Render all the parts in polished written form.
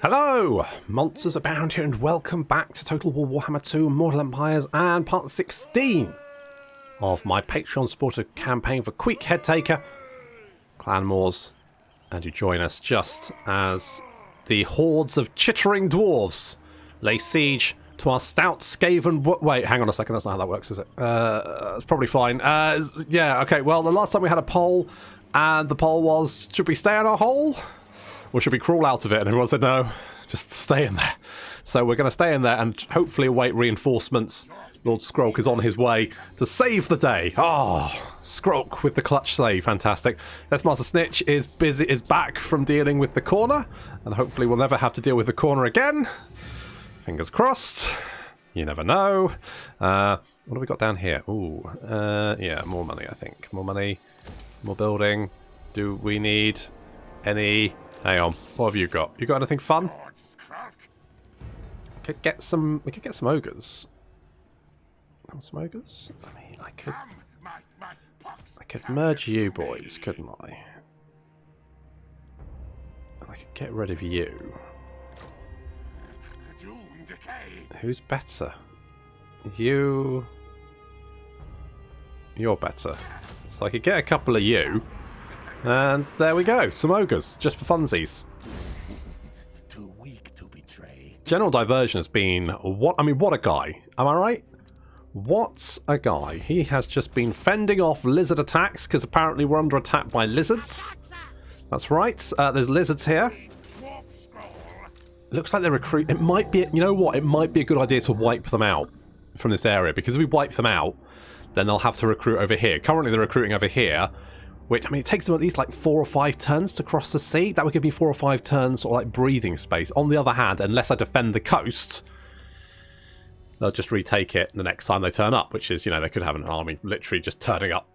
Hello! Monsters abound here and welcome back to Total War Warhammer 2 Mortal Empires and part 16 of my Patreon supported campaign for Queek Headtaker, Clan Moors, and you join us just as the hordes of chittering dwarves lay siege to our stout Skaven... Wait, hang on a second, that's not how that works, is it? It's probably fine. Yeah, okay, well, the last time we had a poll, and the poll was, should we stay in our hole? Or should we crawl out of it? And everyone said, no, just stay in there. So we're going to stay in there and hopefully await reinforcements. Lord Skrolk is on his way to save the day. Oh, Skrolk with the clutch save. Fantastic. Deathmaster Snitch is back from dealing with the corner. And hopefully we'll never have to deal with the corner again. Fingers crossed. You never know. What have we got down here? Ooh, yeah, more money, I think. More money, more building. Do we need any... Hang on, what have you got? You got anything fun? We could get some ogres. Some ogres? I mean, I could merge you boys, couldn't I? And I could get rid of you. Who's better? You're better. So I could get a couple of you. And there we go, some ogres, just for funsies. Too weak to betray. General Diversion has been, what a guy, am I right? What a guy. He has just been fending off lizard attacks, because apparently we're under attack by lizards. That's right, there's lizards here. Looks like they're recruiting, it might be, you know what, it might be a good idea to wipe them out from this area, because if we wipe them out, then they'll have to recruit over here. Currently they're recruiting over here. Which, I mean, it takes them at least like 4 or 5 turns to cross the sea. That would give me 4 or 5 turns or like breathing space. On the other hand, unless I defend the coast, they'll just retake it the next time they turn up, which is, you know, they could have an army literally just turning up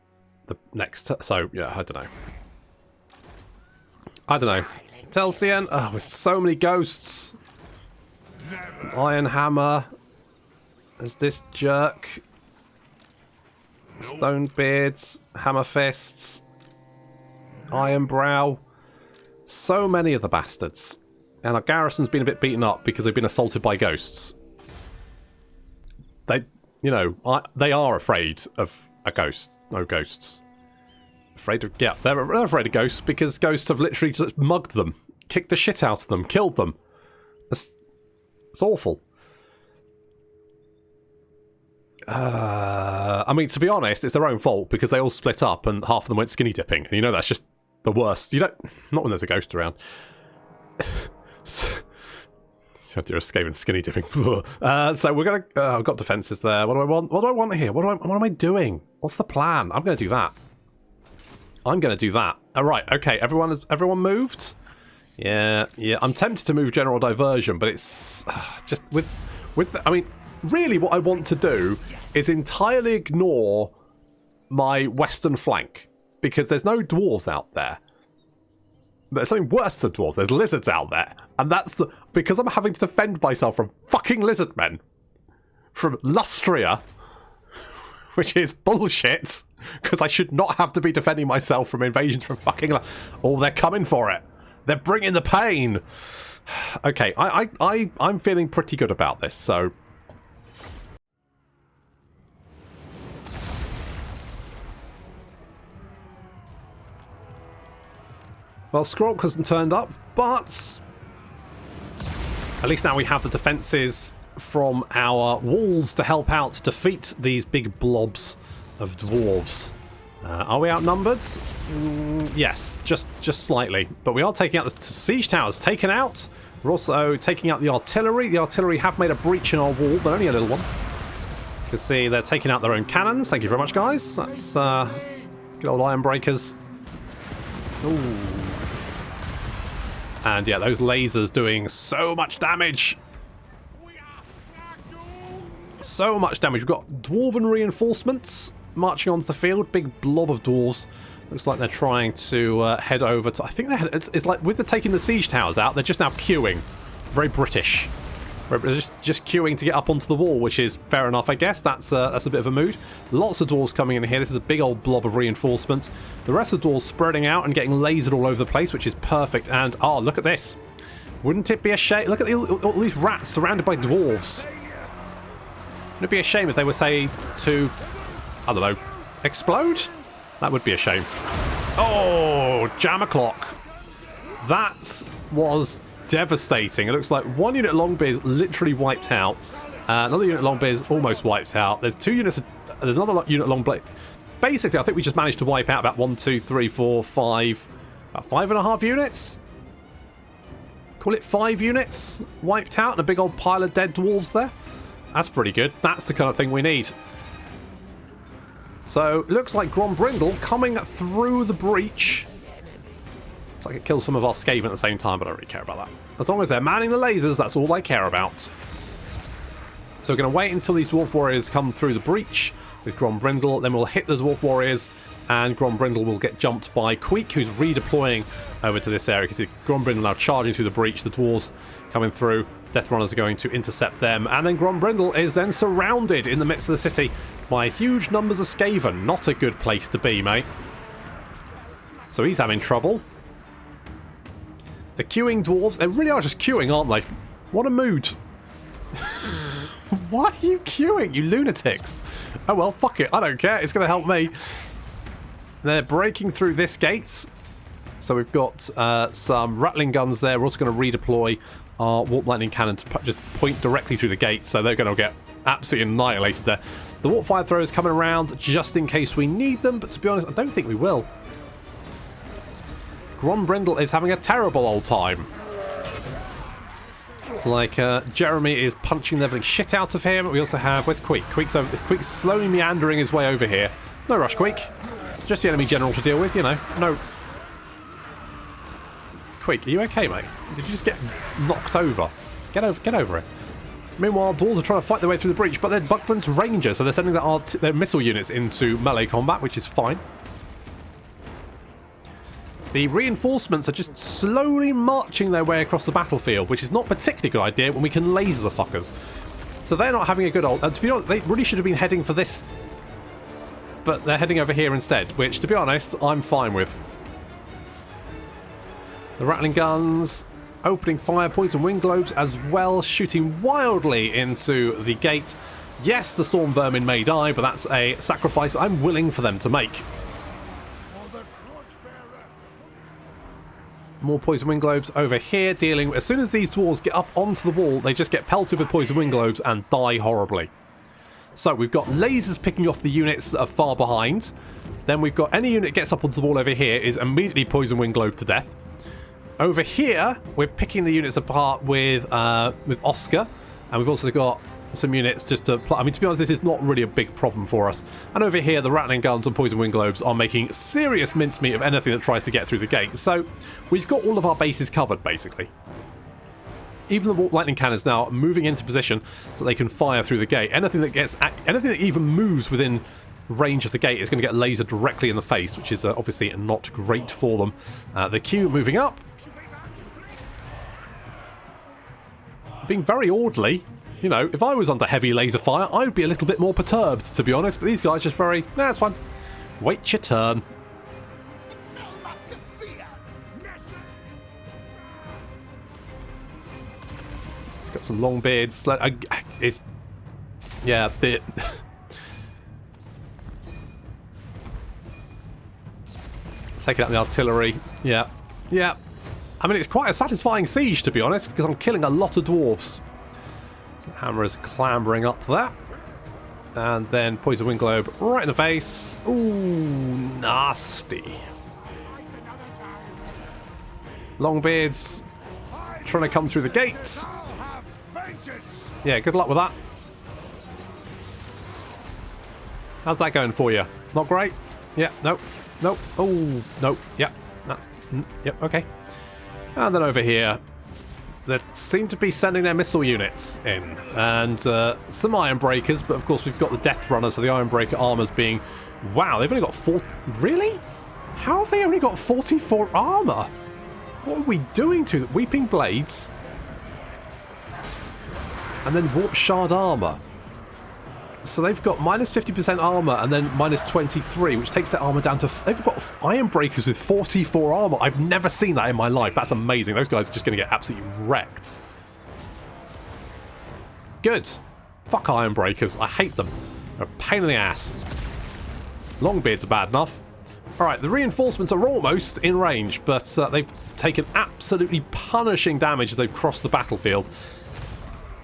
the next... So, yeah, I don't know. Telsian, oh, with so many ghosts. Iron Hammer. There's this jerk. Stonebeards. Hammer Fists. Iron Brow. So many of the bastards. And our garrison's been a bit beaten up because they've been assaulted by ghosts. They, you know, they are afraid of a ghost. No ghosts. Afraid of, yeah, they're afraid of ghosts because ghosts have literally just mugged them. Kicked the shit out of them. Killed them. It's awful. I mean, to be honest, it's their own fault because they all split up and half of them went skinny dipping. And you know that's just the worst. You don't... Not when there's a ghost around. You're escaping skinny dipping. So we're going to... I've got defences there. What do I want? What do I want here? What am I doing? What's the plan? I'm going to do that. All right, okay. Everyone moved? Yeah. I'm tempted to move General Diversion, but it's just with the, I mean... Really, what I want to do is entirely ignore my western flank. Because there's no dwarves out there. There's something worse than dwarves. There's lizards out there. And that's the... Because I'm having to defend myself from fucking lizard men. From Lustria. Which is bullshit. Because I should not have to be defending myself from invasions from fucking... Oh, they're coming for it. They're bringing the pain. Okay, I'm feeling pretty good about this, so... Well, Skrolk hasn't turned up, but at least now we have the defences from our walls to help out defeat these big blobs of dwarves. Are we outnumbered? Yes, just slightly. But we are taking out the siege towers. Taken out. We're also taking out the artillery. The artillery have made a breach in our wall, but only a little one. You can see they're taking out their own cannons. Thank you very much, guys. That's good old iron breakers. Ooh. And yeah, those lasers doing so much damage. So much damage. We've got dwarven reinforcements marching onto the field. Big blob of dwarves. Looks like they're trying to head over to... I think it's like with the taking the siege towers out, they're just now queuing. Very British. They're just queuing to get up onto the wall, which is fair enough, I guess. That's a bit of a mood. Lots of dwarves coming in here. This is a big old blob of reinforcements. The rest of the dwarves spreading out and getting lasered all over the place, which is perfect. And, oh, look at this. Wouldn't it be a shame? Look at all these rats surrounded by dwarves. Wouldn't it be a shame if they were, say, to, I don't know, explode? That would be a shame. Oh, jam o'clock. That was devastating. It looks like one unit of Longbeards literally wiped out. Another unit of Longbeards almost wiped out. There's two units. There's another unit of Longbeards. Basically, I think we just managed to wipe out about 1, 2, 3, 4, 5, about 5.5 units. Call it 5 units wiped out and a big old pile of dead dwarves there. That's pretty good. That's the kind of thing we need. So, looks like Grombrindle coming through the breach. Looks like it kills some of our Skaven at the same time, but I don't really care about that. As long as they're manning the lasers, that's all I care about. So we're going to wait until these Dwarf Warriors come through the breach with Grombrindle. Then we'll hit the Dwarf Warriors, and Grombrindle will get jumped by Queek, who's redeploying over to this area. You can see Grombrindle now charging through the breach. The Dwarves coming through. Death Runners are going to intercept them. And then Grombrindle is then surrounded in the midst of the city by huge numbers of Skaven. Not a good place to be, mate. So he's having trouble. The queuing dwarves, they really are just queuing, aren't they? What a mood. Why are you queuing, you lunatics? Oh well, fuck it, I don't care, it's going to help me. They're breaking through this gate. So we've got some rattling guns there. We're also going to redeploy our warp lightning cannon to just point directly through the gate. So they're going to get absolutely annihilated there. The warp fire throwers coming around just in case we need them, but to be honest, I don't think we will. Grombrindle is having a terrible old time. It's like Jeremy is punching the living shit out of him. We also have, where's Queek? Queek's slowly meandering his way over here. No rush, Queek. Just the enemy general to deal with, you know. No. Queek, are you okay, mate? Did you just get knocked over? Get over it. Meanwhile, dwarves are trying to fight their way through the breach, but they're Buckland's Rangers, so they're sending their missile units into melee combat, which is fine. The reinforcements are just slowly marching their way across the battlefield, which is not a particularly good idea when we can laser the fuckers. So they're not having a good old... to be honest, they really should have been heading for this, but they're heading over here instead, which, to be honest, I'm fine with. The rattling guns opening fire, poison wind globes as well, shooting wildly into the gate. Yes, the storm vermin may die, but that's a sacrifice I'm willing for them to make. More poison wind globes over here, dealing... As soon as these dwarves get up onto the wall, they just get pelted with poison wind globes and die horribly. So we've got lasers picking off the units that are far behind. Then we've got any unit that gets up onto the wall over here is immediately poison wind globe to death. Over here, we're picking the units apart with Oscar, and we've also got some units just to... I mean, to be honest, this is not really a big problem for us. And over here, the rattling guns and poison wind globes are making serious mincemeat of anything that tries to get through the gate. So we've got all of our bases covered, basically. Even the warp lightning cannons now moving into position so they can fire through the gate. Anything that even moves within range of the gate is going to get lasered directly in the face, which is obviously not great for them. The queue moving up. Being very orderly. You know, if I was under heavy laser fire, I would be a little bit more perturbed, to be honest. But these guys just very... Nah, it's fine. Wait your turn. It's got some long beards. Yeah, taking out the artillery. Yeah. Yeah. I mean, it's quite a satisfying siege, to be honest, because I'm killing a lot of dwarves. Hammer is clambering up there. And then poison wind globe right in the face. Ooh, nasty. Longbeards trying to come through the gates. Yeah, good luck with that. How's that going for you? Not great? Yeah, nope. Nope. Oh, nope. Yep. That's... Yep, okay. And then over here, they seem to be sending their missile units in. And some iron breakers, but of course we've got the death runner, so the iron breaker armor's being... Wow, they've only got 4... Really? How have they only got 44 armor? What are we doing to them? Weeping blades. And then warp shard armor. So they've got minus 50% armor and then minus 23, which takes their armor down to... They've got iron breakers with 44 armor. I've never seen that in my life. That's amazing. Those guys are just going to get absolutely wrecked. Good. Fuck iron breakers. I hate them. They're a pain in the ass. Longbeards are bad enough. Alright, the reinforcements are almost in range, but they've taken absolutely punishing damage as they've crossed the battlefield.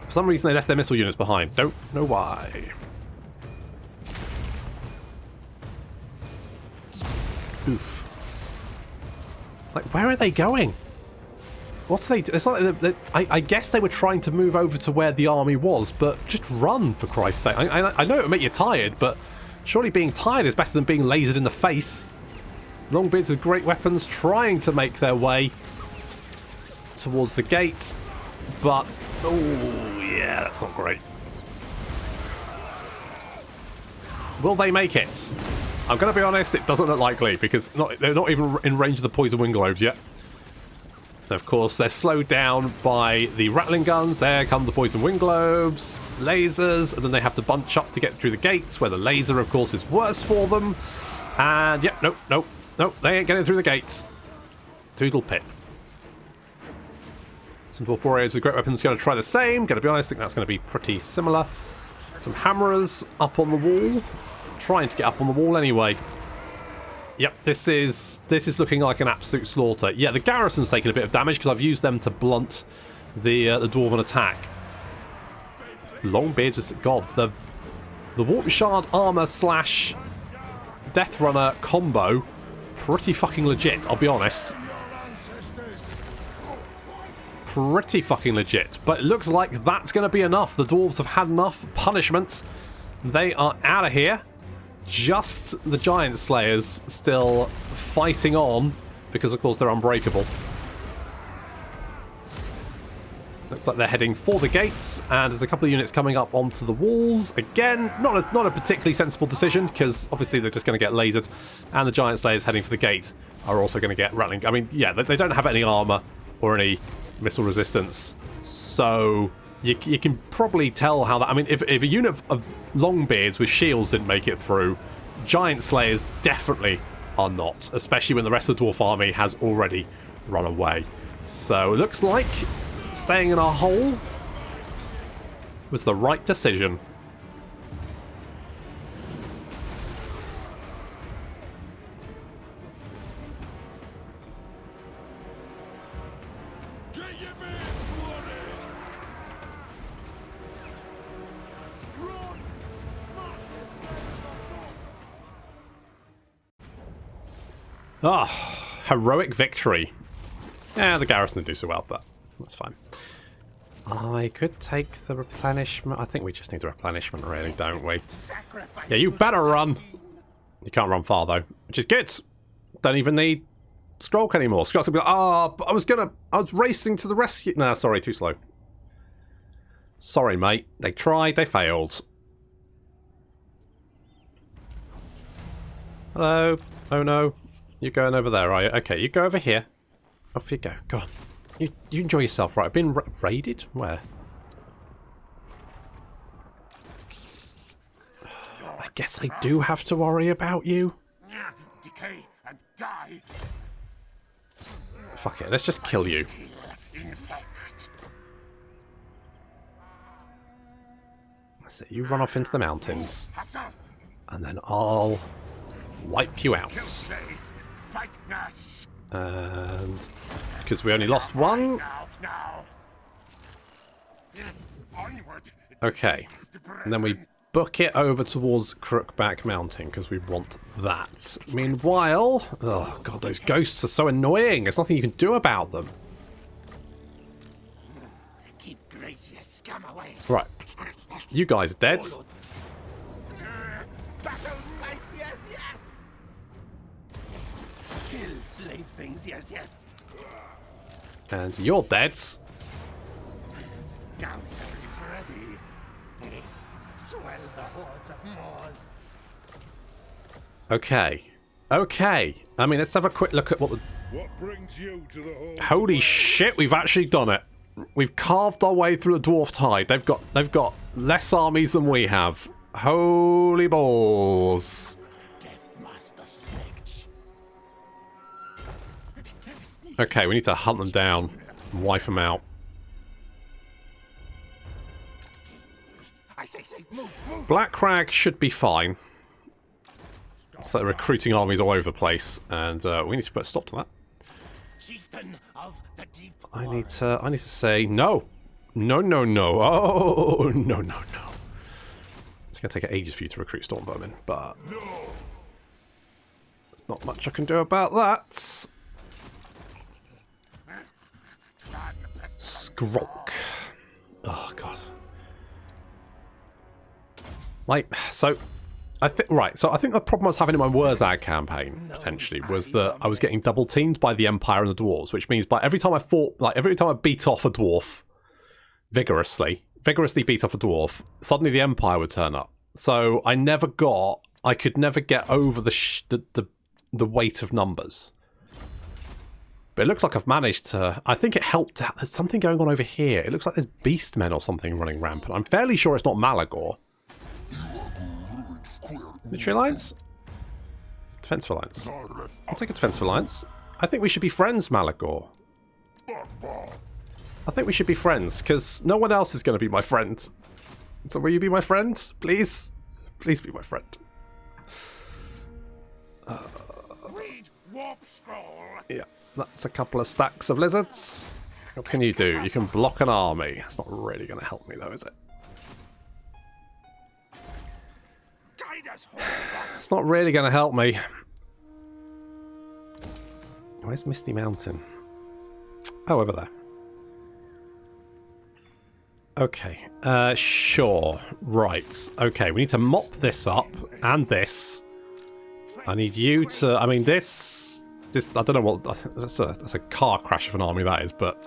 For some reason they left their missile units behind. Don't know why. Oof. Like, where are they going? What's they... It's like I guess they were trying to move over to where the army was, but just run, for Christ's sake. I know it would make you tired, but surely being tired is better than being lasered in the face. Longbeards with great weapons trying to make their way towards the gate, but... Oh, yeah, that's not great. Will they make it? I'm going to be honest, it doesn't look likely, because they're not even in range of the poison wind globes yet. And of course, they're slowed down by the rattling guns. There come the poison wind globes, lasers, and then they have to bunch up to get through the gates, where the laser, of course, is worse for them. And, yep, nope, they ain't getting through the gates. Toodle pip. Some Dwarf warriors with great weapons going to try the same. Going to be honest, I think that's going to be pretty similar. Some hammerers up on the wall. Trying to get up on the wall anyway. Yep, this is looking like an absolute slaughter. Yeah, the garrison's taking a bit of damage because I've used them to blunt the dwarven attack. Longbeards with... God, the Warp Shard armor slash Death Runner combo, pretty fucking legit, I'll be honest. Pretty fucking legit. But it looks like that's going to be enough. The dwarves have had enough punishment. They are out of here. Just the Giant Slayers still fighting on, because of course they're unbreakable. Looks like they're heading for the gates, and there's a couple of units coming up onto the walls. Again, not a particularly sensible decision, because obviously they're just going to get lasered, and the Giant Slayers heading for the gate are also going to get rattling. I mean, yeah, they don't have any armor or any missile resistance, so you can probably tell how that... I mean, if a unit of Longbeards with shields didn't make it through, Giant Slayers definitely are not, especially when the rest of the Dwarf army has already run away. So it looks like staying in our hole was the right decision. Ah, heroic victory. Yeah, the garrison didn't do so well, but that's fine. I could take the replenishment. I think we just need the replenishment, really, don't we? Yeah, you better run. You can't run far, though, which is good. Don't even need Skrulk anymore. Skrulk's gonna be like, I was racing to the rescue. Nah, sorry, too slow. Sorry, mate. They tried, they failed. Hello? Oh, no. You're going over there, are you? Okay, you go over here. Off you go. Go on. You enjoy yourself, right? I've been raided? Where? I guess I do have to worry about you. Decay and die. Fuck it, let's just kill you. That's it, you run off into the mountains. And then I'll wipe you out. And because we only lost one. Okay. And then we book it over towards Crookback Mountain because we want that. Meanwhile, oh god, those ghosts are so annoying. There's nothing you can do about them. Keep Gracia scum away. Right. You guys are dead. Battle knight, yes, yes. Kill slave things, yes, yes. And you're dead. Gunpowder is ready. Swell the hordes of Modz. Okay. Okay. I mean, let's have a quick look at what the... What brings you to the hall? Holy shit, we've actually done it. We've carved our way through the Dwarf Tide. They've got less armies than we have. Holy balls. Okay, we need to hunt them down and wipe them out. Black Crag should be fine. It's like recruiting armies all over the place, and we need to put a stop to that. I need to say no. No, no, no. Oh, no, no, no. It's going to take ages for you to recruit storm vermin, but there's not much I can do about that. Skronk. Oh, God. Like, so... I think the problem I was having in my Wurzag campaign potentially was that I was getting double teamed by the Empire and the Dwarves, which means by every time I beat off a dwarf vigorously beat off a dwarf, suddenly the Empire would turn up. So I could never get over the weight of numbers. But it looks like I've managed to. I think it helped. There's something going on over here. It looks like there's beastmen or something running rampant. I'm fairly sure it's not Malagor. Military alliance? Defensive alliance. I'll take a defensive alliance. I think we should be friends, Malagor. I think we should be friends, because no one else is going to be my friend. So will you be my friend? Please? Please be my friend. Read warp scroll. Yeah, that's a couple of stacks of lizards. What can you do? You can block an army. That's not really going to help me, though, is it? It's not really going to help me. Where's Misty Mountain? Oh, over there. Okay. Sure. Right. Okay, we need to mop this up. And this. I need you to... I mean, this... I don't know what... That's a car crash of an army, that is, but...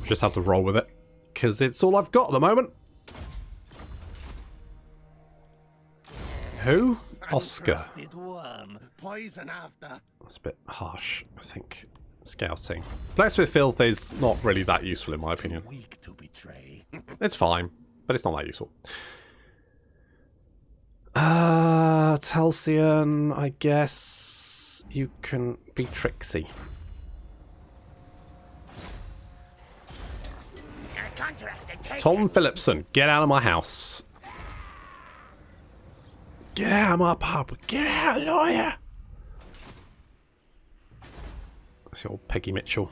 Just have to roll with it. Because it's all I've got at the moment. Who? Oscar. That's a bit harsh, I think. Scouting. Blessed with Filth is not really that useful in my opinion. It's fine, but it's not that useful. Telsian, I guess you can be tricksy. Tom Phillipson, get out of my house. Get out of my pub. Get out, lawyer. That's the old Peggy Mitchell.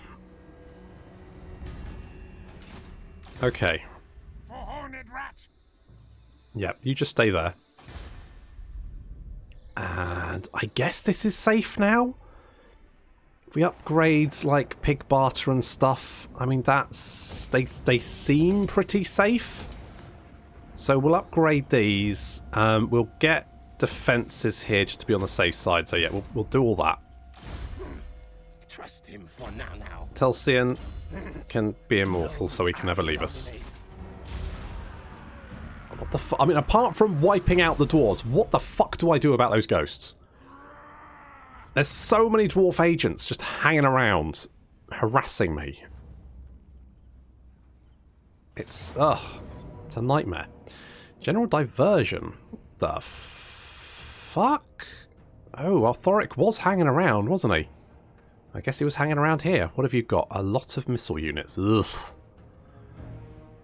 Okay. Yeah, you just stay there. And I guess this is safe now. If we upgrade like pig barter and stuff, I mean that's they seem pretty safe. So we'll upgrade these. We'll get defenses here just to be on the safe side. So yeah, we'll do all that. Trust him for now. Telsian can be immortal, so he can never leave us. What the fuck? I mean, apart from wiping out the dwarves, what the fuck do I do about those ghosts? There's so many dwarf agents just hanging around, harassing me. It's a nightmare. General diversion. The fuck? Oh, well, Thoric was hanging around, wasn't he? I guess he was hanging around here. What have you got? A lot of missile units. Ugh.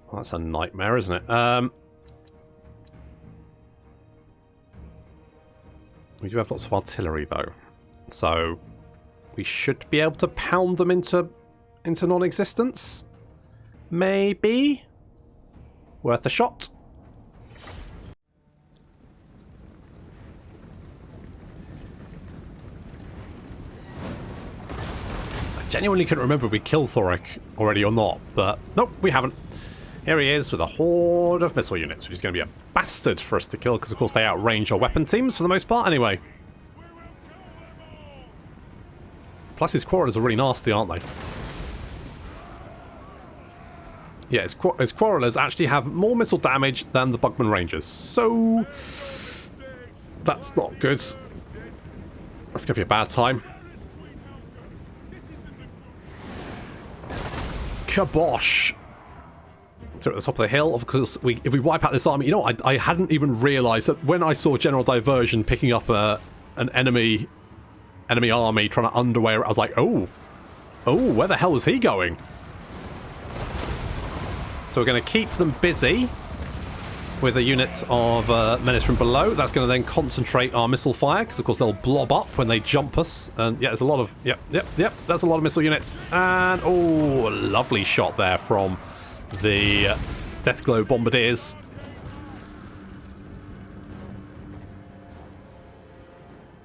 Well, that's a nightmare, isn't it? We do have lots of artillery, though. So, we should be able to pound them into non-existence. Maybe? Worth a shot. I genuinely couldn't remember if we killed Thoric already or not, but nope, we haven't. Here he is with a horde of missile units, which is going to be a bastard for us to kill, because of course they outrange our weapon teams for the most part anyway. Plus his quarrelers are really nasty, aren't they? Yeah, his quarrelers actually have more missile damage than the Bugman Rangers, so that's not good. That's going to be a bad time. Kabosh! So at the top of the hill, of course, if we wipe out this army, you know, I hadn't even realised that when I saw General Diversion picking up an enemy army trying to underwear it, I was like, oh, where the hell was he going? So we're going to keep them busy with a unit of menace from below. That's going to then concentrate our missile fire, because of course they'll blob up when they jump us. And yeah, there's a lot of, yep, that's a lot of missile units. And oh, lovely shot there from the Deathglow Bombardiers.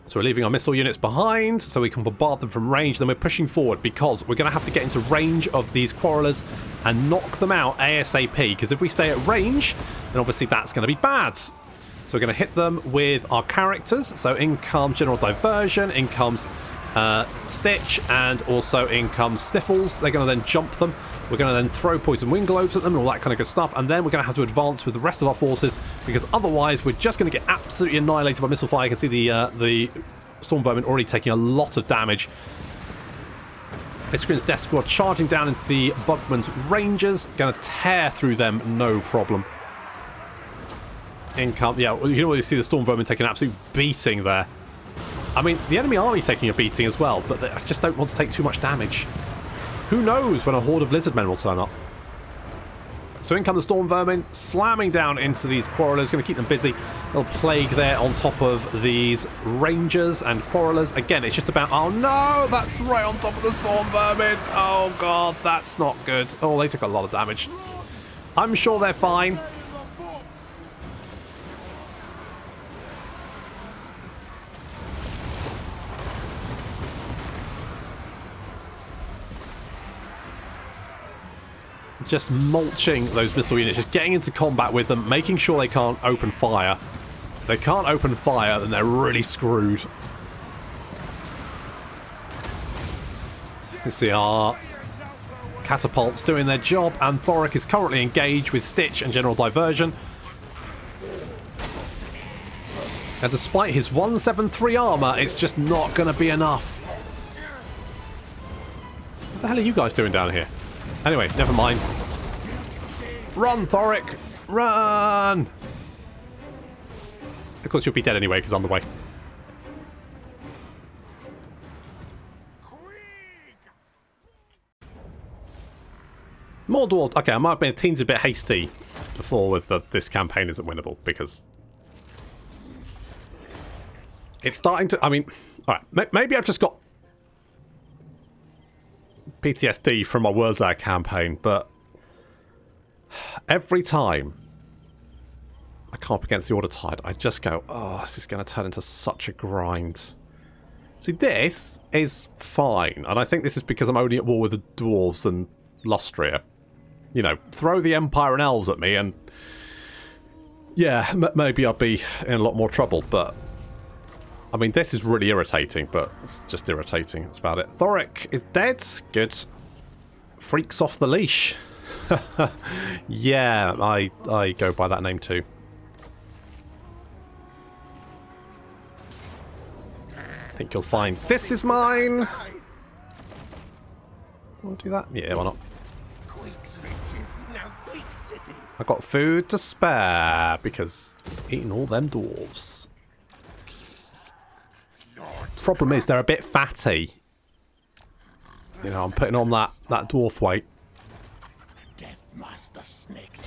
So we're leaving our missile units behind so we can bombard them from range. Then we're pushing forward because we're going to have to get into range of these quarrelers and knock them out ASAP. Because if we stay at range, then obviously that's going to be bad. So we're going to hit them with our characters. So in comes General Diversion, in comes Stitch, and also in comes Sniffles. They're going to then jump them. We're going to then throw poison wind globes at them and all that kind of good stuff. And then we're going to have to advance with the rest of our forces, because otherwise we're just going to get absolutely annihilated by missile fire. You can see the Storm Vermin already taking a lot of damage. Iskrin's Death Squad charging down into the Bugman's Rangers. Going to tear through them, no problem. Income, yeah, you can already see the Storm Vermin taking an absolute beating there. I mean, the enemy army's taking a beating as well, but I just don't want to take too much damage. Who knows when a horde of lizard men will turn up? So in come the Storm Vermin, slamming down into these quarrelers, going to keep them busy. Little plague there on top of these Rangers and quarrelers. Again, it's just about, oh no, that's right on top of the Storm Vermin. Oh god, that's not good. Oh, they took a lot of damage. I'm sure they're fine. Just mulching those missile units, just getting into combat with them, making sure they can't open fire. If they can't open fire, then they're really screwed. You can see our catapults doing their job, and Thoric is currently engaged with Stitch and General Diversion. And despite his 173 armor, it's just not going to be enough. What the hell are you guys doing down here? Anyway, never mind. Run, Thoric! Run! Of course, you'll be dead anyway, because I'm the way. More dwarves. Okay, I might have been a teensy bit hasty before with this campaign isn't winnable, because it's starting to... I mean, alright, maybe I've just got PTSD from my Wurza campaign, but every time I come up against the Order Tide, I just go, oh, this is going to turn into such a grind. See, this is fine, and I think this is because I'm only at war with the Dwarves and Lustria. You know, throw the Empire and Elves at me, and yeah, maybe I'll be in a lot more trouble, but I mean, this is really irritating, but it's just irritating. That's about it. Thoric is dead. Good. Freaks off the leash. Yeah, I go by that name too. I think you'll find this is mine. Want to do that? Yeah, why not? I got food to spare because eating all them dwarves. Problem is they're a bit fatty. You know, I'm putting on that dwarf weight. Death Master Snake.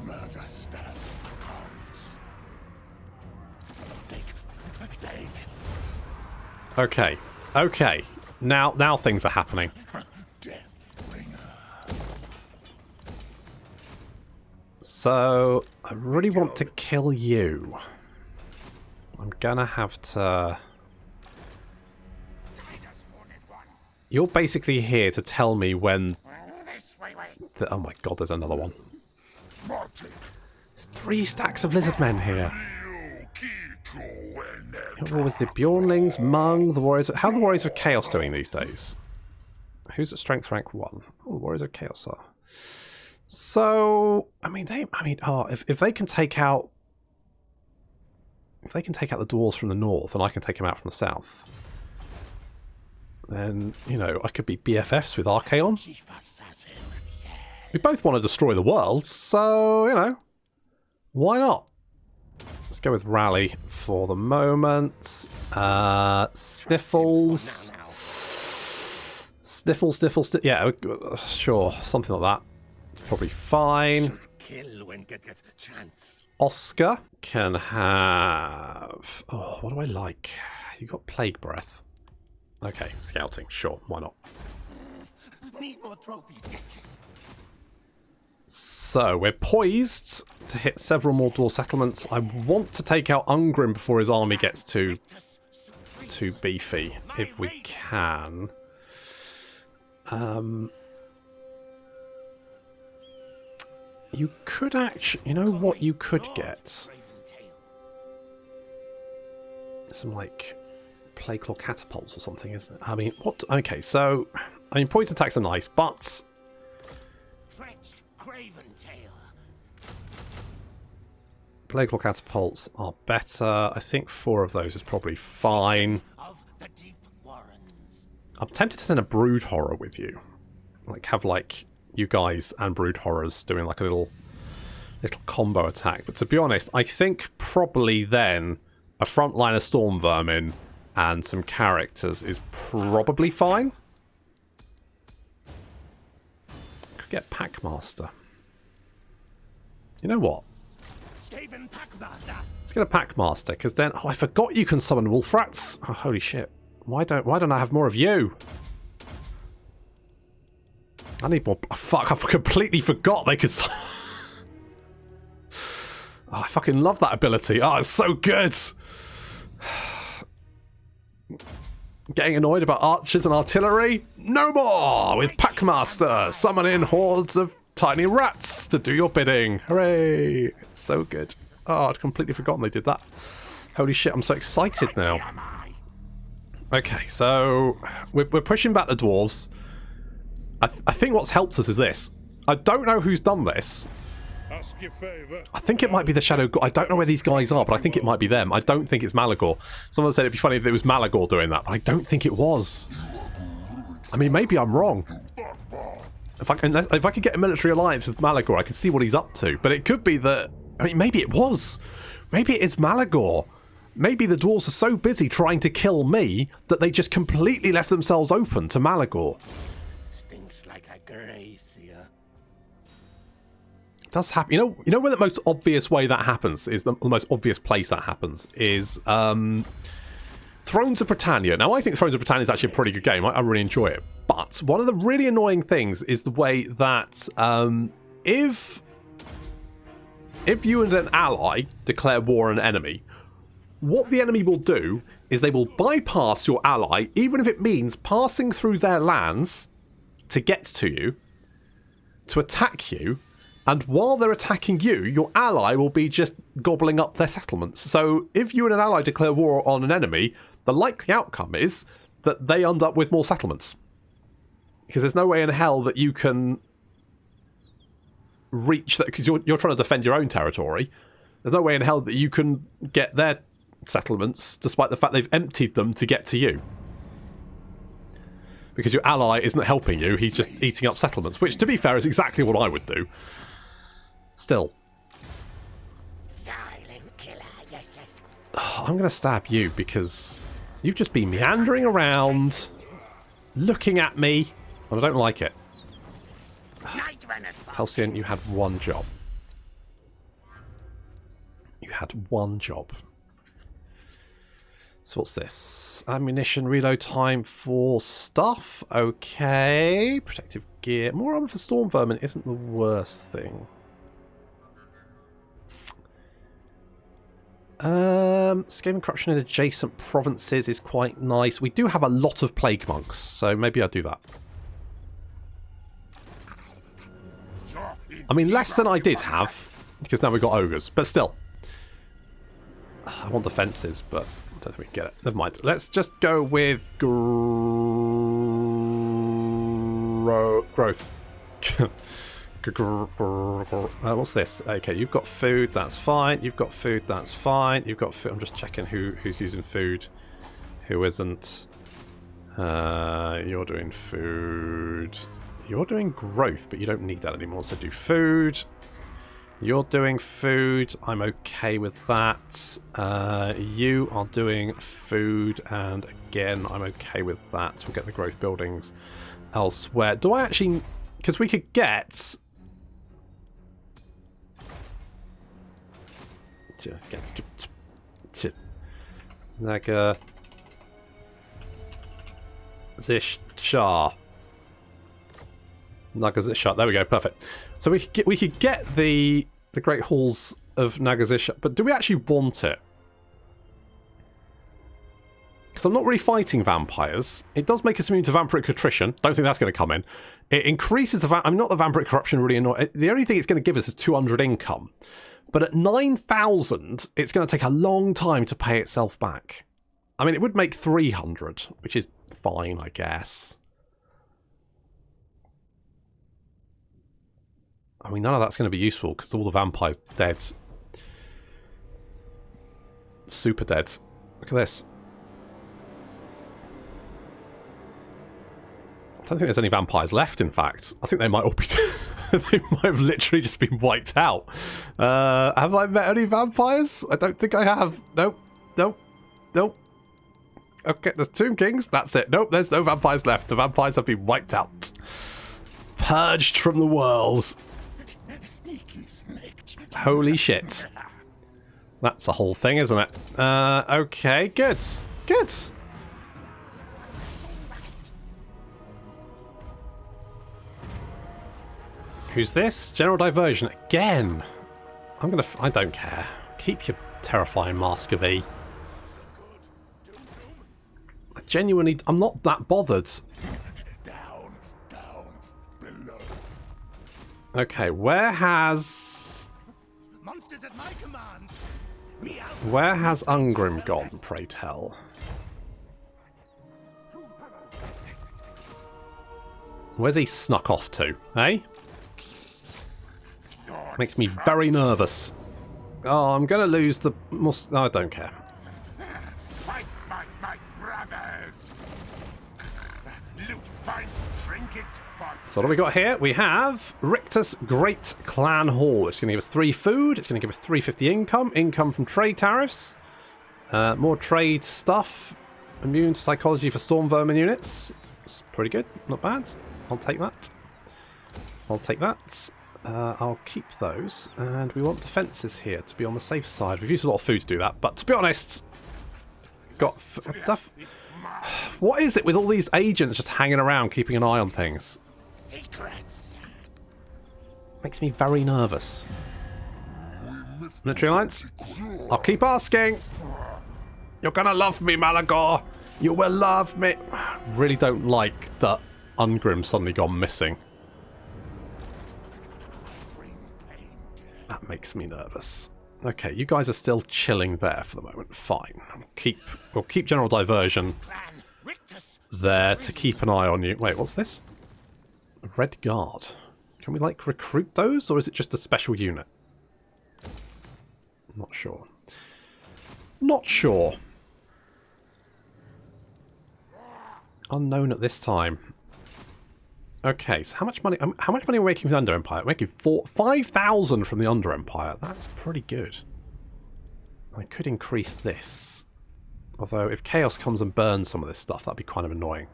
Murder staff comes. Take. Okay. Okay. Now things are happening. Death bringer. So I really want to kill you. I'm gonna have to... You're basically here to tell me when... Oh my god, there's another one. There's 3 stacks of lizard men here. You're with the Bjornlings, Mung, the Warriors... How are the Warriors of Chaos doing these days? Who's at strength rank 1? Oh, the Warriors of Chaos are. So, I mean, if they can take out... If they can take out the dwarves from the north and I can take them out from the south, then, you know, I could be BFFs with Archaon. We both want to destroy the world, so, you know, why not? Let's go with Rally for the moment. Sniffles. Sniffles. Yeah, sure. Something like that. Probably fine. Kill when get chance. Oscar can have... Oh, what do I like? You got Plague Breath. Okay, scouting. Sure, why not? Need more trophies. Yes. So, we're poised to hit several more dwarf settlements. I want to take out Ungrim before his army gets too beefy, if we can. You could actually... You know what you could get? Some, like, Plague Claw catapults or something, isn't it? I mean, what... Okay, so... I mean, poison attacks are nice, but... Plague Claw catapults are better. I think 4 of those is probably fine. I'm tempted to send a Brood Horror with you. Like, have, like, you guys and Brood Horrors doing, like, a little combo attack. But to be honest, I think probably then a frontline of Storm Vermin and some characters is probably fine. Could get Packmaster. You know what? Let's get a Packmaster, because then... Oh, I forgot you can summon Wolf Rats. Oh, holy shit. Why don't I have more of you? I need more... Oh, fuck, I completely forgot they could... Oh, I fucking love that ability. Oh, it's so good. Getting annoyed about archers and artillery? No more! With Packmaster, summon in hordes of tiny rats to do your bidding. Hooray! It's so good. Oh, I'd completely forgotten they did that. Holy shit, I'm so excited now. Okay, so we're pushing back the dwarves. I think what's helped us is this. I don't know who's done this. Ask your favour. I think it might be the Shadow... I don't know where these guys are, but I think it might be them. I don't think it's Malagor. Someone said it'd be funny if it was Malagor doing that, but I don't think it was. I mean, maybe I'm wrong. If I could get a military alliance with Malagor, I can see what he's up to. But it could be that... I mean, maybe it was. Maybe it is Malagor. Maybe the dwarves are so busy trying to kill me that they just completely left themselves open to Malagor. Stinks like a gracier. It does happen. You know where the most obvious way that happens is the most obvious place that happens is Thrones of Britannia. Now, I think Thrones of Britannia is actually a pretty good game. I really enjoy it. But one of the really annoying things is the way that if you and an ally declare war on an enemy, what the enemy will do is they will bypass your ally, even if it means passing through their lands to get to you, to attack you, and while they're attacking you, your ally will be just gobbling up their settlements. So if you and an ally declare war on an enemy, the likely outcome is that they end up with more settlements. Because there's no way in hell that you can reach that, because you're trying to defend your own territory. There's no way in hell that you can get their settlements, despite the fact they've emptied them to get to you. Because your ally isn't helping you, he's just eating up settlements, which, to be fair, is exactly what I would do. Still. Silent killer, yes. I'm going to stab you, because you've just been meandering around, looking at me, and I don't like it. Halcyon, you had one job. You had one job. So what's this? Ammunition reload time for stuff. Okay. Protective gear. More armor for Storm Vermin isn't the worst thing. Scaling corruption in adjacent provinces is quite nice. We do have a lot of plague monks, so maybe I'll do that. I mean, less than I did have, because now we've got ogres, but still. I want defences, but I don't think we can get it. Never mind. Let's just go with growth. What's this? Okay, you've got food, that's fine. You've got food, that's fine. You've got food. I'm just checking who's using food, who isn't. You're doing food. You're doing growth, but you don't need that anymore, so do food. You're doing food. I'm okay with that. You are doing food, and again, I'm okay with that. We'll get the growth buildings elsewhere. Do I actually... Because we could get... Like a... Zishar. Nagazisha. There we go, perfect. So we could get the Great Halls of Nagazisha, but do we actually want it? Because I'm not really fighting vampires. It does make us immune to vampiric attrition. Don't think that's going to come in. It increases the I'm not the vampiric corruption really annoying. The only thing it's going to give us is 200 income. But at 9,000, it's going to take a long time to pay itself back. I mean, it would make 300, which is fine, I guess. I mean, none of that's going to be useful because all the vampires are dead. Super dead. Look at this. I don't think there's any vampires left, in fact. I think they might all be... they might have literally just been wiped out. Have I met any vampires? I don't think I have. Nope. Nope. Nope. Okay, there's Tomb Kings. That's it. Nope, there's no vampires left. The vampires have been wiped out. Purged from the world. Holy shit. That's the whole thing, isn't it? Okay, good. Good. Who's this? General Diversion again. I don't care. Keep your terrifying Mask of E. I'm not that bothered. Down, below. Okay, where has... Monsters at my command. Where has Ungrim gone, pray tell? Where's he snuck off to, eh? Makes me very nervous. Oh, I'm going to lose the... No, I don't care. Fight my brothers. Loot, find trinkets. So what do we got here? We have Richter's Great Clan Hall. It's going to give us 3 food. It's going to give us 350 income. Income from trade tariffs. More trade stuff. Immune to psychology for storm vermin units. It's pretty good. Not bad. I'll take that. I'll take that. I'll keep those. And we want defences here to be on the safe side. We've used a lot of food to do that. But to be honest... What is it with all these agents just hanging around, keeping an eye on things? Secrets. Makes me very nervous. Military Alliance? I'll keep asking. You're gonna love me, Malagor. You will love me. Really don't like that Ungrim suddenly gone missing. That makes me nervous. Okay, you guys are still chilling there for the moment. Fine. We'll keep General Diversion there to keep an eye on you. Wait, what's this? A Red Guard. Can we, like, recruit those, or is it just a special unit? Not sure. Not sure. Unknown at this time. Okay, so how much money are we making from the Under Empire? We're making 5,000 from the Under Empire. That's pretty good. I could increase this. Although, if Chaos comes and burns some of this stuff, that'd be kind of annoying.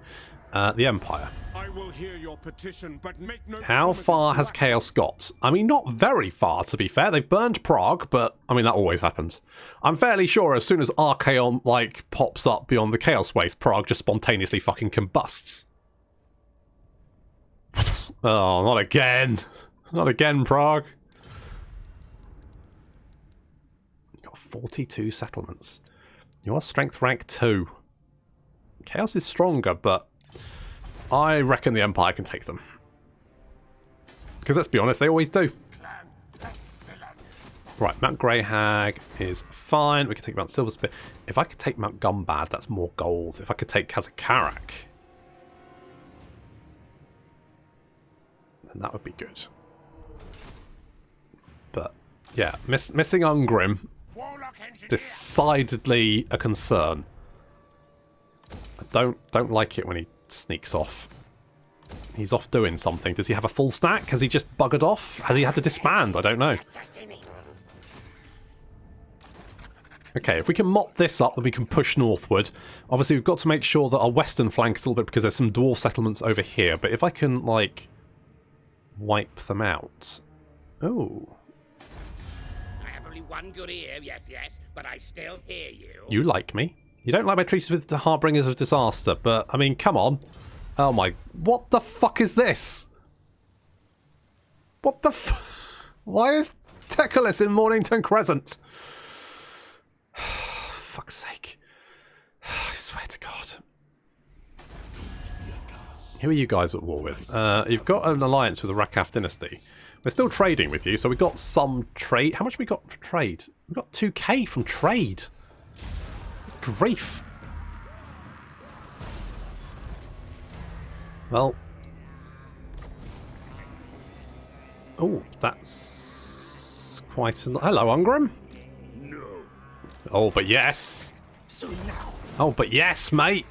The Empire. I will hear your petition, but make no How far has Chaos got? I mean, not very far, to be fair. They've burned Prague, but, I mean, that always happens. I'm fairly sure as soon as Archaon, like, pops up beyond the Chaos Waste, Prague just spontaneously fucking combusts. Oh, not again. Not again, Prague. You've got 42 settlements. You are strength rank 2. Chaos is stronger, but I reckon the Empire can take them. Because let's be honest, they always do. Right, Mount Greyhag is fine. We can take Mount Silverspear. If I could take Mount Gumbad, that's more gold. If I could take Kazakarak, then that would be good. But, yeah, missing Ungrim, decidedly a concern. I don't like it when he sneaks off. He's off doing something. Does he have a full stack? Has he just buggered off? Has he had to disband? I don't know. Okay, if we can mop this up, then we can push northward. Obviously, we've got to make sure that our western flank is a little bit, because there's some dwarf settlements over here. But if I can, like, wipe them out. Oh. I have only one good ear, yes, but I still hear you. You like me. You don't like my treaties with the Harbingers of Disaster, but, I mean, come on. Oh my... What the fuck is this? What the Why is Teclis in Mornington Crescent? Fuck's sake. I swear to God. Who are you guys at war with? You've got an alliance with the Rakaf dynasty. We're still trading with you, so we got some trade. How much have we got for trade? We got 2k from trade. Grief. Well. Oh, that's quite a... Hello, Ungram. No. Oh, but yes. So now. Oh, but yes, mate.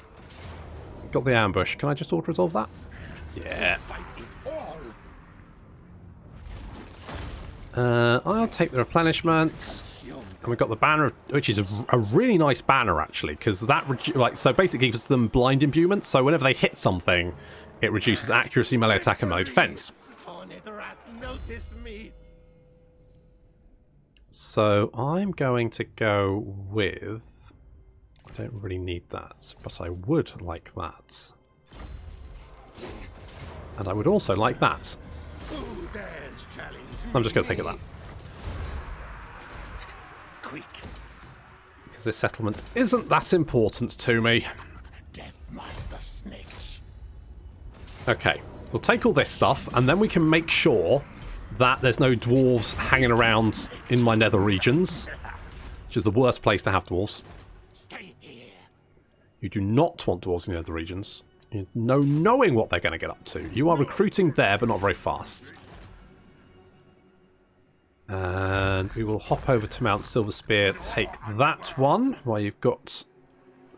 Got the ambush. Can I just auto-resolve that? Yeah. Fight it all. I'll take the replenishments. And we've got the banner, which is a really nice banner, actually, because that, so basically gives them blind imbuement, so whenever they hit something, it reduces accuracy, melee attack, and melee defense. Notice me. So I'm going to go with... I don't really need that, but I would like that. And I would also like that. Who dares challenge I'm just going to take it that. Queek. Because this settlement isn't that important to me. Death Master Snitch. Okay, we'll take all this stuff, and then we can make sure that there's no dwarves hanging around in my nether regions, which is the worst place to have dwarves. Stay here. You do not want dwarves in the nether regions. You know, knowing what they're going to get up to. You are recruiting there, but not very fast. And we will hop over to Mount Silverspear, take that one, while you've got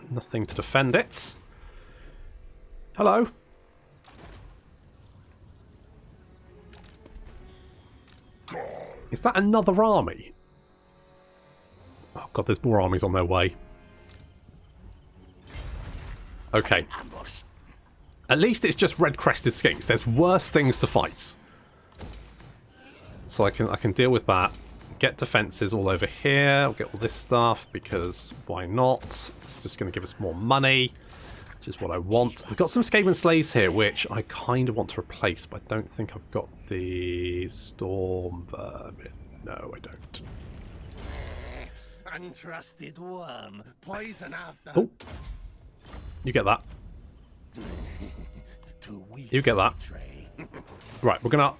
nothing to defend it. Hello. Is that another army? Oh god, there's more armies on their way. Okay. At least it's just red-crested skinks. There's worse things to fight. So I can deal with that. Get defences all over here. I'll get all this stuff because why not? It's just going to give us more money, which is what I want. We've got some Skaven slaves here, which I kind of want to replace, but I don't think I've got the Storm Vermin. No, I don't. Untrusted worm. Poison after. Oh. You get that. You get that. Right, we're going to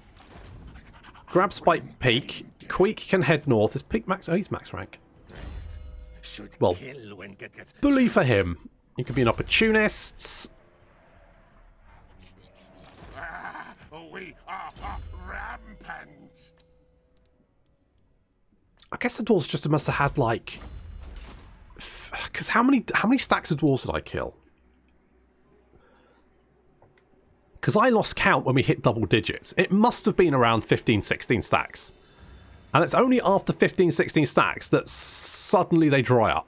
grab Spike Peak. Queek can head north. Is Peak max? Oh, he's max rank. Well, bully for him. You can be an opportunist. We are rampant. I guess the dwarves just must have had like, because how many stacks of dwarves did I kill? Because I lost count when we hit double digits. It must have been around 15, 16 stacks. And it's only after 15, 16 stacks that suddenly they dry up.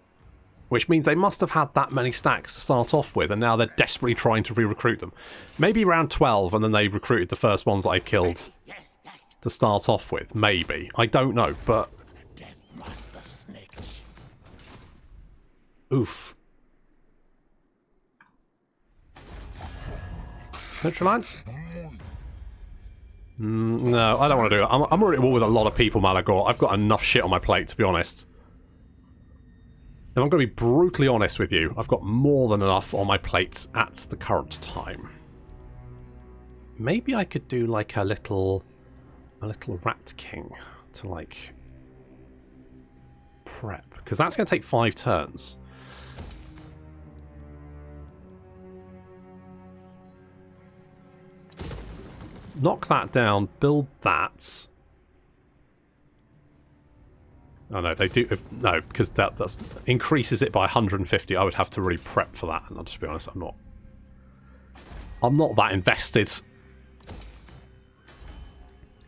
Which means they must have had that many stacks to start off with, and now they're desperately trying to re-recruit them. Maybe around 12, and then they recruited the first ones that I killed to start off with. Maybe. I don't know, but... Oof. Neutral Alliance? No, I don't want to do it. I'm already at war with a lot of people, Malagor. I've got enough shit on my plate, to be honest. And I'm going to be brutally honest with you. I've got more than enough on my plate at the current time. Maybe I could do like a little Rat King to like prep, because that's going to take 5 turns. Knock that down, build that. Oh no, they do. No, because that increases it by 150. I would have to really prep for that, and I'll just be honest, I'm not that invested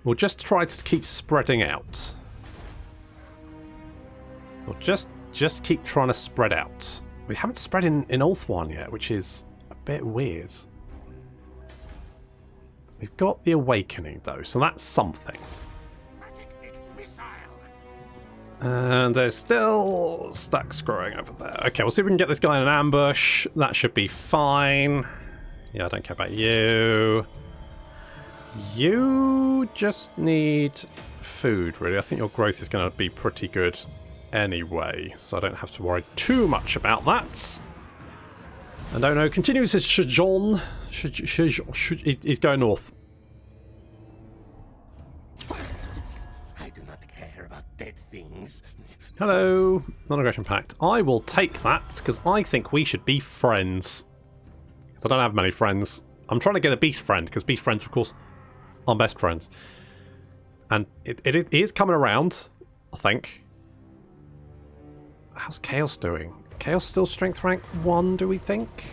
We'll just try to keep spreading out. We'll just keep trying to spread out. We haven't spread in Ulthuan yet, which is a bit weird. We've got the Awakening, though, so that's something. And there's still stacks growing over there. Okay, we'll see if we can get this guy in an ambush. That should be fine. Yeah, I don't care about you. You just need food, really. I think your growth is going to be pretty good anyway, so I don't have to worry too much about that. And oh no, continues his Shajon. He's going north. I do not care about dead things. Hello, non-aggression pact. I will take that because I think we should be friends. Because I don't have many friends. I'm trying to get a beast friend because beast friends, of course, are best friends. And it is coming around, I think. How's Chaos doing? Chaos still strength rank 1, do we think?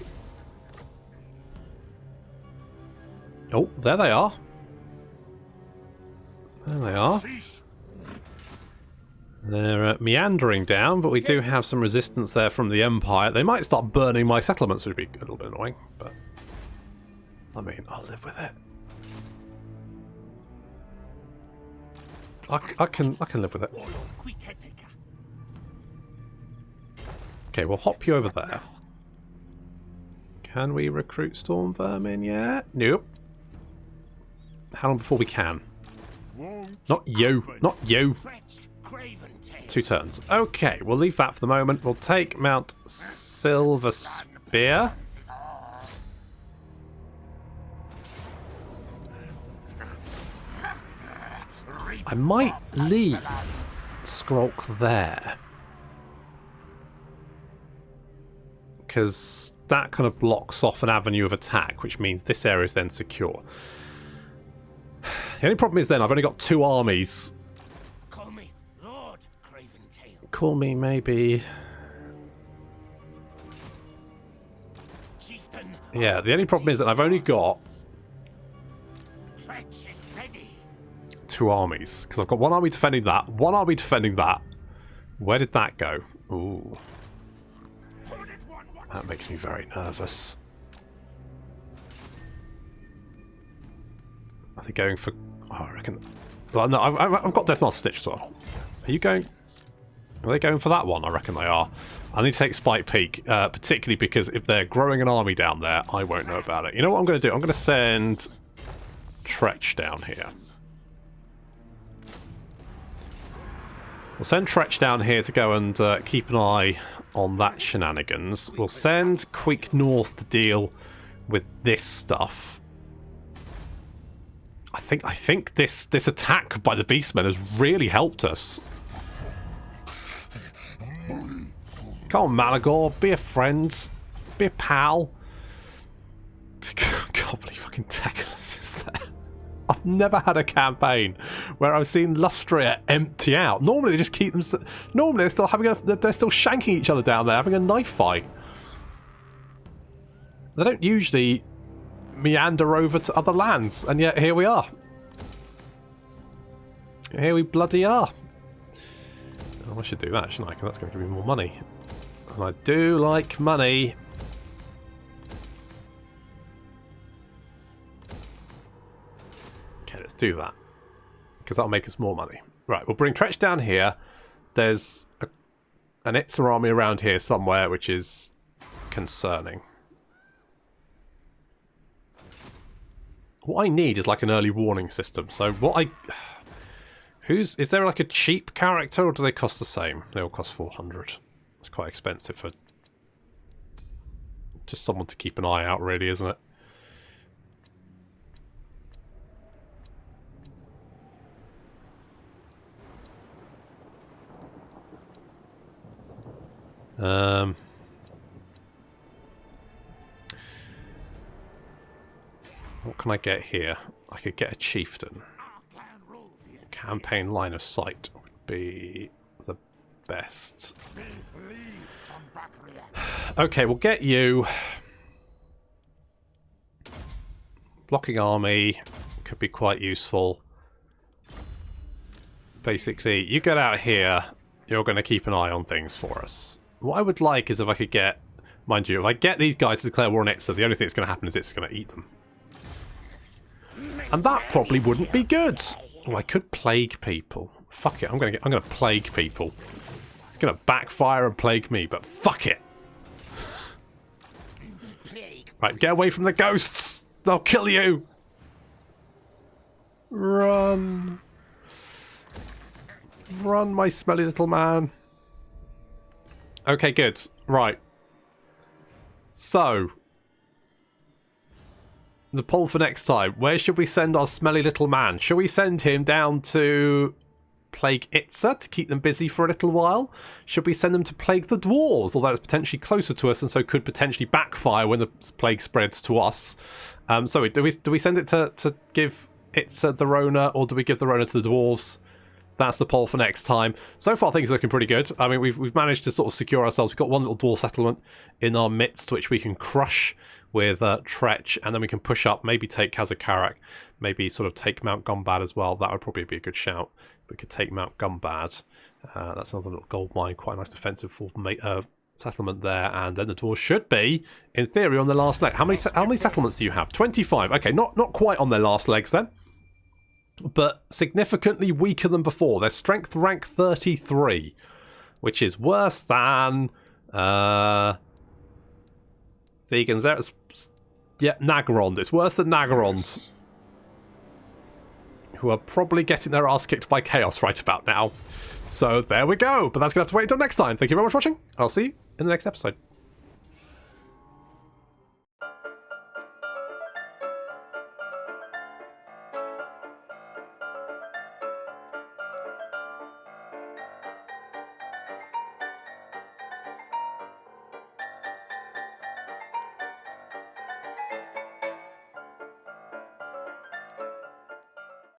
Oh, there they are. There they are. They're meandering down, but we do have some resistance there from the Empire. They might start burning my settlements, which would be a little bit annoying, but I mean, I'll live with it. I can live with it. Okay, we'll hop you over there. Can we recruit Storm Vermin yet? Nope. How long before we can? Not you. Not you. 2 turns. Okay, we'll leave that for the moment. We'll take Mount Silver Spear. I might leave Skrolk there. Because that kind of blocks off an avenue of attack, which means this area is then secure. The only problem is then I've only got 2 armies. Call me Lord Craventail. Call me maybe... Chieftain. Yeah, the only problem is that I've only got 2 armies. Because I've got 1 army defending that, 1 army defending that. Where did that go? Ooh. That makes me very nervous. Are they going for... Oh, I reckon... Well, no, I've got Deathmaster Stitch as well. Are you going... Are they going for that one? I reckon they are. I need to take Spike Peak, particularly because if they're growing an army down there, I won't know about it. You know what I'm going to do? I'm going to send Tretch down here. We'll send Tretch down here to go and keep an eye on that shenanigans. We'll send Queek north to deal with this stuff. I think this attack by the Beastmen has really helped us. Come on, Malagor, be a friend, be a pal. God, bloody fucking Teclis is there. I've never had a campaign where I've seen Lustria empty out. Normally they just keep them. Normally they're still having they're still shanking each other down there, having a knife fight. They don't usually meander over to other lands, and yet here we are. Here we bloody are. Oh, I should do that, shouldn't I? Because that's going to give me more money. And I do like money. Okay, let's do that. Because that'll make us more money. Right, we'll bring Tretch down here. There's an Nitz army around here somewhere, which is concerning. What I need is like an early warning system. So what I... is there like a cheap character, or do they cost the same? They all cost 400. It's quite expensive for just someone to keep an eye out, really, isn't it? What can I get here? I could get a chieftain. Campaign line of sight would be the best. Okay, we'll get you. Blocking army could be quite useful. basically, you get out here, you're going to keep an eye on things for us. What I would like is if I could get, mind you, if I get these guys to declare war on Nitz, the only thing that's going to happen is it's going to eat them. And that probably wouldn't be good. Oh, I could plague people. Fuck it, I'm going to plague people. It's going to backfire and plague me, but fuck it. Right, get away from the ghosts. They'll kill you. Run. Run, my smelly little man. Okay, good. Right. So, the poll for next time. Where should we send our smelly little man? Should we send him down to plague Itza to keep them busy for a little while? Should we send them to plague the dwarves? Although it's potentially closer to us and so could potentially backfire when the plague spreads to us. So do we send it to give Itza the Rona, or do we give the Rona to the dwarves? That's the poll for next time. So far, things are looking pretty good. I mean, we've managed to sort of secure ourselves. We've got one little dwarf settlement in our midst, which we can crush with Tretch, and then we can push up, maybe take Kazakarak, maybe sort of take Mount Gumbad as well. That would probably be a good shout. We could take Mount Gumbad. That's another little gold mine, quite a nice defensive settlement there. And then the dwarves should be, in theory, on their last leg. How many settlements do you have? 25. Okay, not quite on their last legs then, but significantly weaker than before. Their strength rank 33, which is worse than Thegans there. Yeah, Nagarond. It's worse than Nagarond, who are probably getting their ass kicked by Chaos right about now. So there we go. But that's going to have to wait until next time. Thank you very much for watching. I'll see you in the next episode.